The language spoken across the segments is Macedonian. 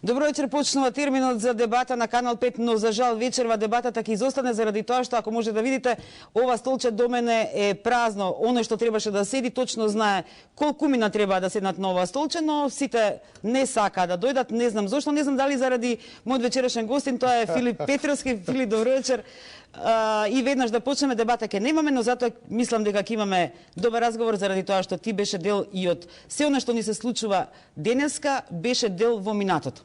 Добро вечер, почнува терминот за дебата на Канал 5, но за жал вечерва дебатата ќе изостане заради тоа што, ако може да видите, ова столче до мене е празно. Оној што требаше да седи точно знае колку мина треба да седнат на ова столче, но сите не сака да дојдат, не знам зошто, не знам дали заради мојот вечерашен гостин, тоа е Филип Петровски. Филип, добро вечер. И веднаш да почнеме дебата ќе немаме, но затоа мислам дека ќе имаме добар разговор заради тоа што ти беше дел и од се она што ни се случува денеска, беше дел во минатото.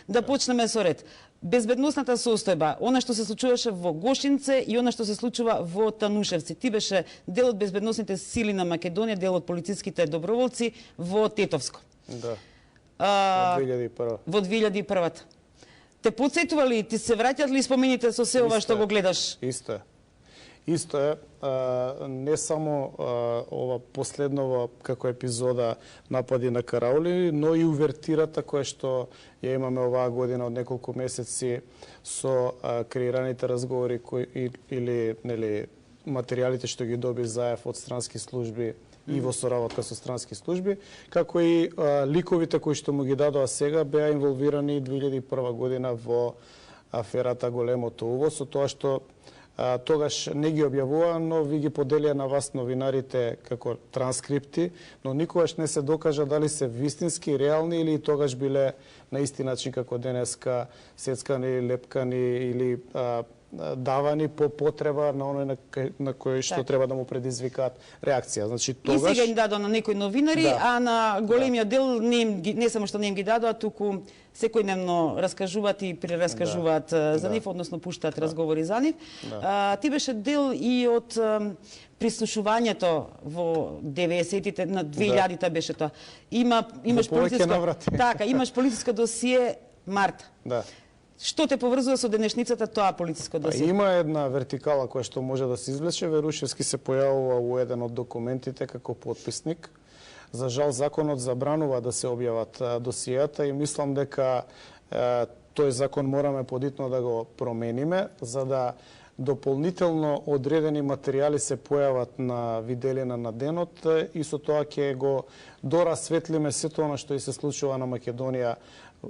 Да почнеме со ред. Безбедносната состојба, она што се случуваше во Гошинце и она што се случува во Танушевци. Ти беше дел од безбедносните сили на Македонија, дел од полициските доброволци во Тетовско. Да. Во 2001. Во 2001. Те подсетува ли, ти се враќат ли спомените со се ова што го гледаш? Исто е. Исто е, не само ова последнова како епизода напади на караули, но и увертирата која што ја имаме оваа година од неколку месеци со креираните разговори или нели материјалите што ги доби Заев од странски служби и во соработка со странски служби, како и ликовите кои што му ги дадоа сега беа инволвирани 2001 година во аферата Големото уво, со тоа што тогаш не ги објавува, но ви ги поделија на вас новинарите како транскрипти, но никогаш не се докажа дали се вистински, реални или тогаш биле на исти начин како денеска, сецкани, лепкани или давани по потреба на оној на кој што треба да му предизвикаат реакција. Значи тогаш и сега им дадоа на некои новинари, а на големиот дел не само што не им ги дадоа, туку секојдневно раскажуваат и прераскажуваат за нив, односно пуштаат разговори за нив. Ти беше дел и од прислушувањето во 90-тите, на 2000-та беше тоа. Имаш полициско, така, имаш полициско досие Марта. Да. Што те поврзува со денешницата тоа полициско досие? Има една вертикала која што може да се извлече. Верушевски се појавува во еден од документите како подписник. За жал, законот забранува да се објават досијата и мислам дека тој закон мораме подитно да го промениме, за да дополнително одредени материјали се појават на виделина на денот и со тоа ќе го дорасветлиме сето она што и се случува на Македонија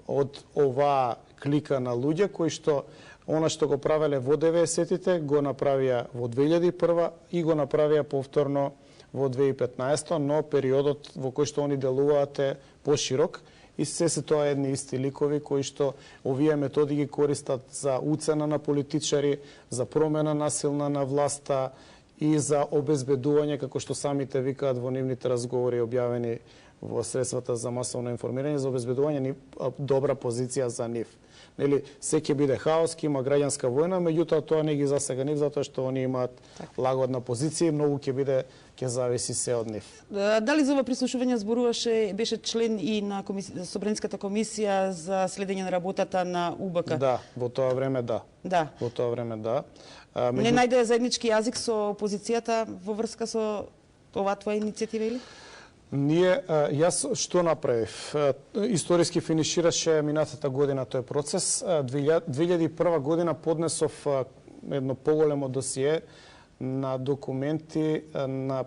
од оваа клика на луѓе кои што она што го правеле во 90-тите го направија во 2001 и го направија повторно во 2015, но периодот во кој што они делуваат е поширок и се тоа едни исти ликови кои што овие методи ги користат за уцена на политичари, за промена насилна на власта и за обезбедување, како што самите викаат во нивните разговори објавени во средствата за масовно информирање, за обезбедување добра позиција за нив. Нели, се ќе биде хаос, ќе има граѓанска војна, меѓутоа тоа не ги засега нив, затоа што они имаат лагодна позиција и многу ќе зависи се од нив. Дали за ова прислушување зборуваше, беше член и на Собраниската комисија за следење на работата на УБК? Да, во тоа време да. Да. Во тоа време да. Не најде заеднички јазик со опозицијата во врска со оваа твоја иницијатива или? Јас што направив? Историски финишираше минатата година тој процес. 2001 година поднесов едно поголемо досие на документи на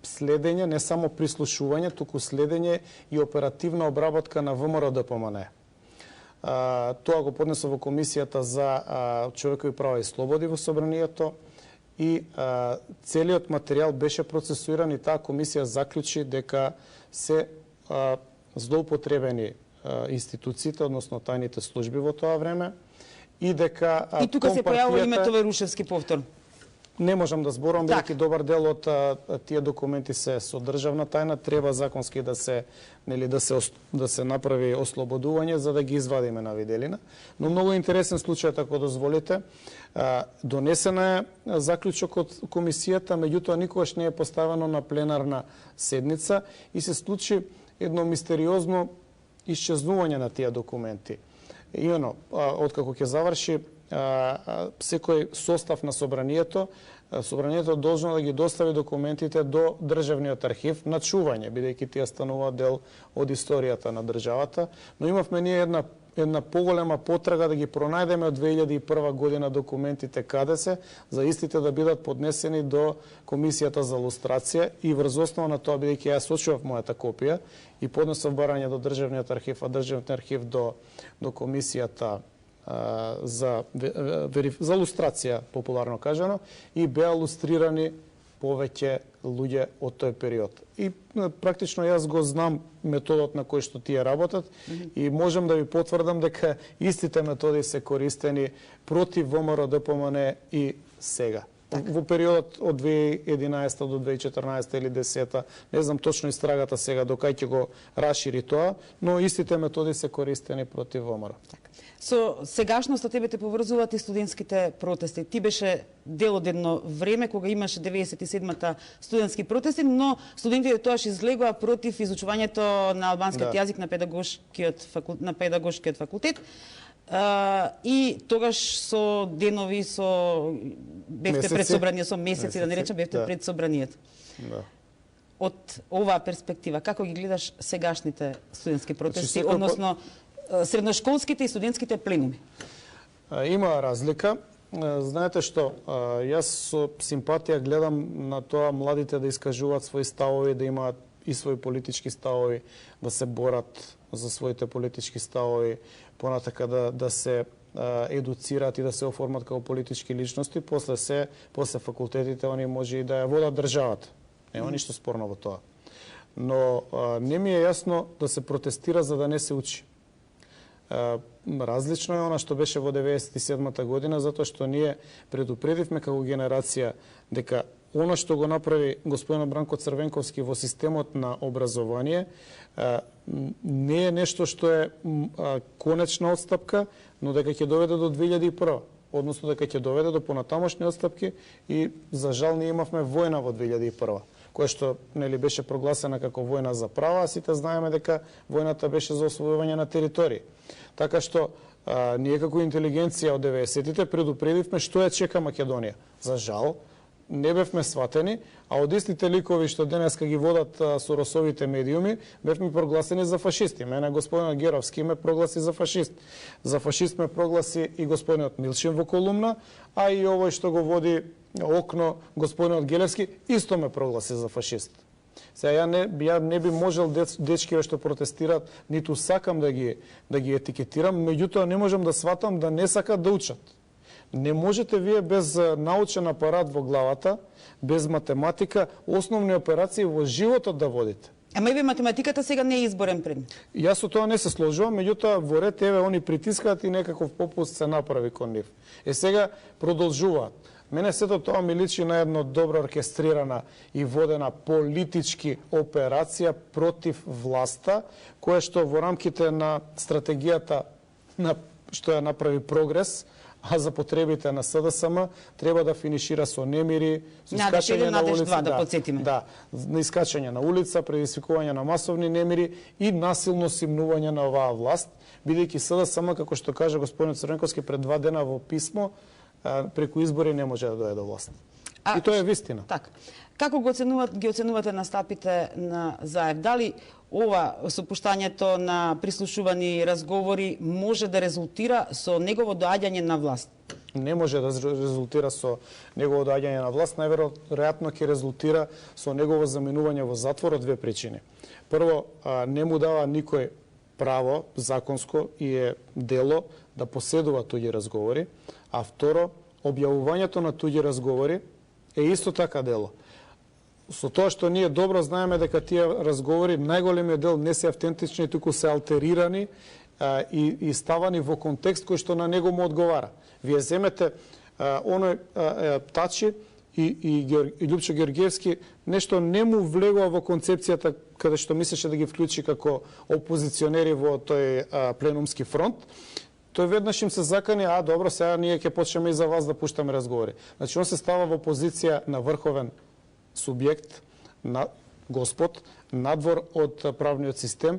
следење, не само прислушување, туку следење и оперативна обработка на ВМРО ДПМН. Тоа го поднесов во Комисијата за човекови права и слободи во Собранието и целиот материјал беше процесуиран и таа комисија заклучи дека се злоупотребени институциите, односно тајните служби во тоа време и дека и тука се појавува името Верушевски повторно. Не можам да зборам, бидејќи добар дел од тие документи се со државна тајна, треба законски да се направи ослободување за да ги извадиме на виделина. Но многу интересен случај, ако дозволите. Донесена е заклучок од комисијата, меѓутоа никогаш не е поставено на пленарна седница и се случи едно мистериозно исчезнување на тие документи. Имено, откако ќе заврши секој состав на Собранието должно да ги достави документите до Државниот архив на чување, бидејќи тие стануваат дел од историјата на државата. Но имавме ние една поголема потрага да ги пронајдеме од 2001 година документите каде се, за истите да бидат поднесени до Комисијата за лустрација и врз основа на тоа, бидејќи ја сочував мојата копија и поднесов барање до Државниот архив, а Државниот архив до Комисијата за лустрација, популарно кажано, и беа лустрирани повеќе луѓе од тој период. И практично јас го знам методот на кој што тие работат и можам да ви потврдам дека истите методи се користени против ВМРО ДПМН и сега. Во периодот од 2011 до 2014 или 2010, не знам точно истрагата сега до кај ќе го расшири тоа, но истите методи се користени против ВМРО. Со сегашноста тебе те поврзуваат и студентските протести. Ти беше дел од едно време кога имаше 97-та студентски протести, но студентите тоаш излегоа против изучувањето на албанскиот јазик на педагошкиот факултет. И тогаш со денови, бевте пред собранието, со месеци, да не речем, бевте пред собранието. Да. Од оваа перспектива, како ги гледаш сегашните студентски протести, односно средношколските и студентските пленуми? Има разлика. Знаете што, јас со симпатија гледам на тоа младите да искажуваат своји ставови, да имаат и своји политички ставови, да се борат за своите политички ставови, понатака да се едуцираат и да се оформат како политички личности, после факултетите они може и да ја водат државата. Нема ништо спорно во тоа. Но не ми е јасно да се протестира за да не се учи. Различно е она што беше во 97-та година, затоа што ние предупредивме како генерација дека она што го направи господинот Бранко Црвенковски во системот на образование не е нешто што е конечна отстапка, но дека ќе доведе до 2001, односно дека ќе доведе до понатамошни отстапки и за жал ние имавме војна во 2001, која што нели беше прогласена како војна за права, а сите знаеме дека војната беше за освојување на територии. Така што ние како интелигенција од 90-тите предупредивме што ја чека Македонија. За жал, не бевме сватени, а од истите ликови што денеска ги водат Соросовите медиуми, бевме прогласени за фашисти. Мене господинот Геровски ме прогласи за фашист. За фашист ме прогласи и господинот Милшин во колумна, а и овој што го води Окно, господинот Гелевски, исто ме прогласи за фашист. Сега ја не би можел дечкиве што протестираат, ниту сакам да ги етикетирам, меѓутоа не можам да сватам да не сакат да учат. Не можете вие без научен апарат во главата, без математика, основни операции во животот да водите. Ама еве математиката сега не е изборен предмет. Јас со тоа не се сложувам, меѓутоа во ред еве они притискаат и некаков попуст се направи кон нив. Сега продолжуваат. Мене сето тоа ми личи на една добро оркестрирана и водена политички операција против власта, која што во рамките на стратегијата што ја направи Прогрес, а за потребите на СДСМ треба да финишира со немири, со искачање на улица, на искачање на улица, предизвикување на масовни немири и насилно симнување на оваа власт, бидејќи СДСМ, како што каже господин Црвенковски пред 2 дена во писмо, преку избори не може да дојде до власт. И тоа е вистина. Така. Како ги оценувате настапите на Заев? Дали ова сопуштањето на прислушувани разговори може да резултира со негово доаѓање на власт? Не може да резултира со негово доаѓање на власт, најверојатно ќе резултира со негово заменување во затвор од 2 причини. Прво, не му дава никој право законско и е дело да поседува туѓи разговори, а второ, објавувањето на туѓи разговори е исто така дело. Со тоа што ние добро знаеме дека тие разговори, најголемиот дел не се автентични, туку се алтерирани и ставани во контекст кој што на него му одговара. Вие земете оној Тачи и Љупчо Георгиевски, нешто не му влегува во концепцијата каде што мислеше да ги вклучи како опозиционери во тој пленумски фронт. Тој веднаш им се закани, добро, сега ние ќе почнеме и за вас да пуштаме разговори. Значи, он се става во позиција на врховен субјект, на Господ, надвор од правниот систем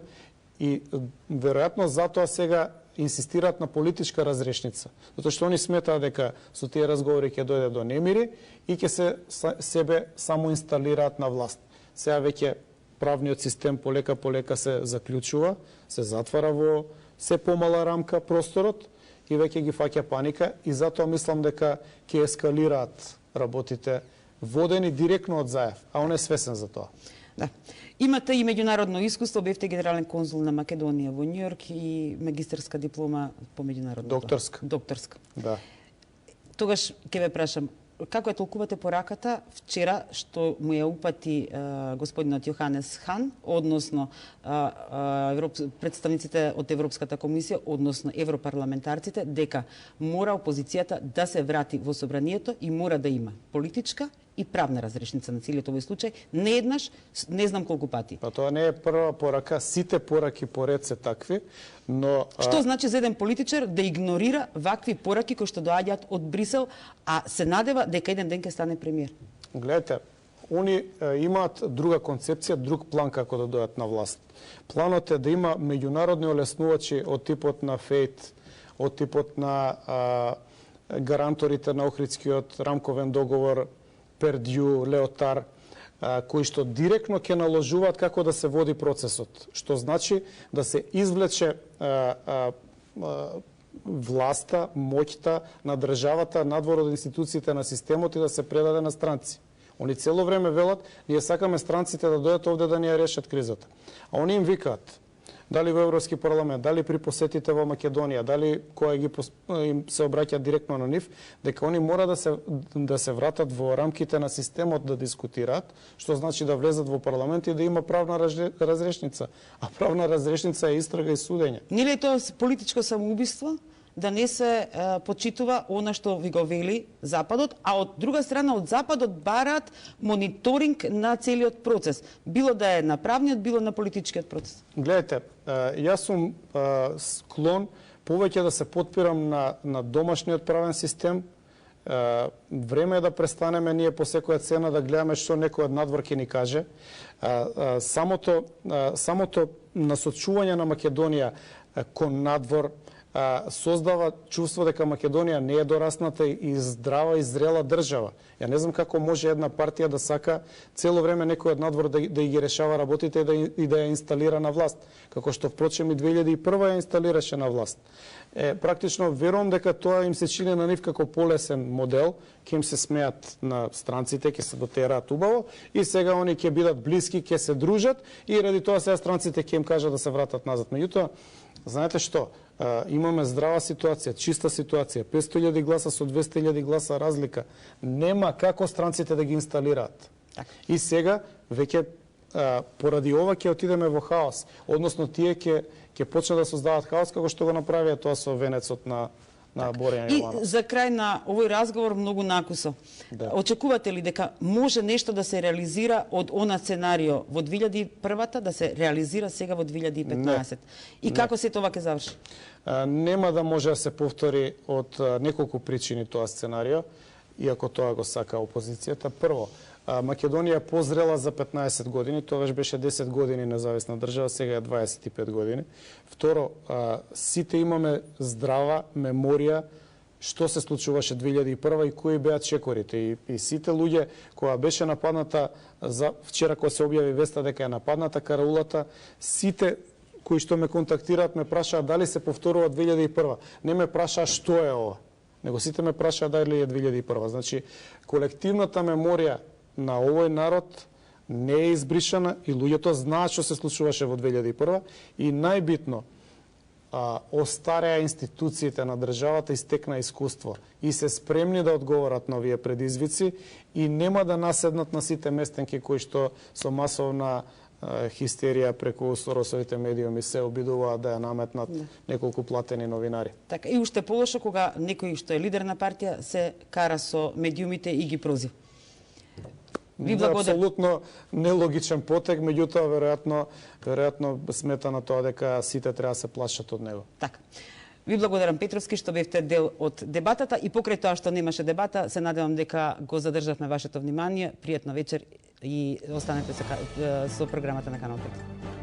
и веројатно затоа сега инсистираат на политичка разрешница. Затоа што они сметаат дека со тие разговори ќе дојде до немири и ќе себе само инсталираат на власт. Сега веќе правниот систем полека се заклучува, се затвара во се помала рамка просторот и веќе ги фаќа паника и затоа мислам дека ќе ескалираат работите водени директно од Заев, а он е свесен за тоа. Да. Имате и меѓународно искуство, бевте генерален конзул на Македонија во Њујорк и магистарска диплома по меѓународно. Докторска. Да. Тогаш ќе ве прашам, како ја толкувате пораката вчера што му ја упати господинот Јоханес Хан, односно представниците од Европската комисија, односно европарламентарците, дека мора опозицијата да се врати во собранието и мора да има политичка и правна разрешница на целиот овој случај, не еднаш, не знам колку пати. Па тоа не е прва порака, сите пораки поред се такви, но... Што значи за еден политичар да игнорира вакви пораки кои што доаѓаат од Брисел, а се надева дека еден ден ќе стане премиер? Гледайте, они имаат друга концепција, друг план како да дојдат на власт. Планот е да има меѓународни олеснувачи од типот на ФЕЙТ, од типот на гаранторите на Охридскиот рамковен договор, Пердју, Леотар, кои што директно ќе наложуваат како да се води процесот, што значи да се извлече власта, моќта на државата надвор од институциите на системот и да се предаде на странци. Они цело време велат, ние сакаме странците да дојдат овде да ни ја решат кризата. А они им викаат, дали во Европски парламент, дали при посетите во Македонија, дали која им се обраќа директно на нив, дека они мора да се вратат во рамките на системот да дискутираат, што значи да влезат во парламент и да има правна разрешница. А правна разрешница е истрага и судење. Не ли е тоа политичко самоубиство? Да не се почитува она што ви го вели Западот, а од друга страна од Западот бараат мониторинг на целиот процес, било да е на правниот, било на политичкиот процес. Гледайте, јас сум склон повеќе да се подпирам на домашниот правен систем. Време е да престанеме ние по секоја цена да гледаме што некој од надвор ќе ни каже. Самото насочување на Македонија кон надвор создава чувство дека Македонија не е дорасната и здрава и зрела држава. Ја не знам како може една партија да сака цело време некој од надвор да ги решава работите и да ја инсталира на власт, како што впрочем и 2001 ја инсталираше на власт. Практично верувам дека тоа им се чини на нив како полесен модел, ќе им се смеат на странците, ќе се дотераат убаво и сега они ќе бидат блиски, ќе се дружат и ради тоа сега странците ќе им кажат да се вратат назад. Меѓутоа, знаете што? Имаме здрава ситуација, чиста ситуација, 500.000 гласа со 200.000 гласа разлика. Нема како странците да ги инсталираат. И сега веќе поради ова ќе отидеме во хаос, односно тие ќе почнат да создаваат хаос како што го направија тоа со венецот на Борјан Јованов. И за крај на овој разговор многу накусо. Да. Очекувате ли дека може нешто да се реализира од она сценарио во 2001-та да се реализира сега во 2015? И како се тоа ќе заврши? Нема да може да се повтори од неколку причини тоа сценарио, иако тоа го сака опозицијата. Прво, Македонија е позрела за 15 години, тогаш беше 10 години независна држава, сега е 25 години. Второ, сите имаме здрава меморија што се случуваше 2001 и кои беа чекорите. И сите луѓе која беше нападната, вчера кога се објави веста дека е нападната караулата, сите кои што ме контактираат ме прашаат дали се повторува 2001. Не ме прашаат што е ова, него сите ме прашаат дали е 2001. Значи, колективната меморија на овој народ не е избришана и луѓето знаат што се случуваше во 2001 и најбитно остареа институциите на државата и стекна искуство и се спремни да одговорат на овие предизвици и нема да наседнат на сите местенки кои што со масовна хистерија преку Соросовите медиуми се обидуваат да ја наметнат неколку платени новинари. Така, и уште полошо кога некој што е лидер на партија се кара со медиумите и ги прозива. Апсолутно нелогичен потек, меѓутоа веројатно смета на тоа дека сите треба да се плашат од него. Така. Ви благодарам, Петровски, што бевте дел од дебатата и покрај тоа што немаше дебата, се надевам дека го задржавме вашето внимание. Пријатна вечер и останете со програмата на Канал 5.